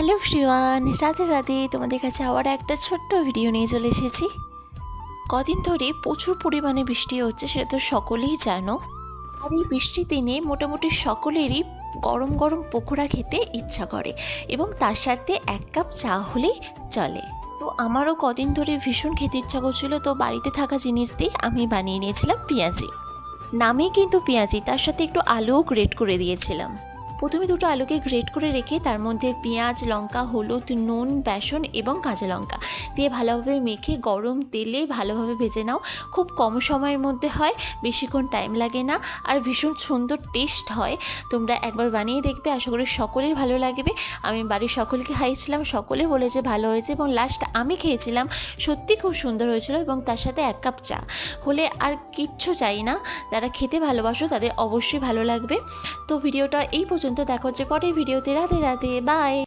Hello everyone, Radhe Radhe. তোমাদের কাছে আবার একটা ছোট্ট ভিডিও নিয়ে চলে এসেছি। কদিন ধরে প্রচুর পরিমাণে বৃষ্টি হচ্ছে, সেটা তো সকলেই জানো। আর এই বৃষ্টির দিনে মোটামুটি সকলেরই গরম গরম পকোড়া খেতে ইচ্ছা করে, এবং তার সাথে 1 কাপ চা হলেই চলে। তো আমারও কদিন ধরে ভীষণ খেতে ইচ্ছা করছিল, তো বাড়িতে থাকা জিনিস দিয়ে আমি বানিয়ে নিয়েছিলাম পেঁয়াজি। নামেই কিন্তু পেঁয়াজি, তার সাথে একটু আলুও গ্রেট করে দিয়েছিলাম। প্রথমে দুটো আলুকে গ্রেট করে রেখে তার মধ্যে পেঁয়াজ, লঙ্কা, হলুদ, নুন, বেসন এবং কাঁচা লঙ্কা দিয়ে ভালোভাবে মেখে গরম তেলে ভালোভাবে ভেজে নাও। খুব কম সময়ের মধ্যে হয়, বেশিক্ষণ টাইম লাগে না, আর ভীষণ সুন্দর টেস্ট হয়। তোমরা একবার বানিয়ে দেখবে, আশা করি সকলের ভালো লাগবে। আমি বাড়ির সকলকে খাইয়েছিলাম, সকলে বলেছে ভালো হয়েছে, এবং লাস্ট আমি খেয়েছিলাম, সত্যি খুব সুন্দর হয়েছিল। এবং তার সাথে 1 কাপ চা হলে আর কিচ্ছু চাই না। যারা খেতে ভালোবাসো তাদের অবশ্যই ভালো লাগবে। তো ভিডিওটা এই পর্যন্ত, দেখা হচ্ছে পরের ভিডিওতে। রাধে রাধে, বাই।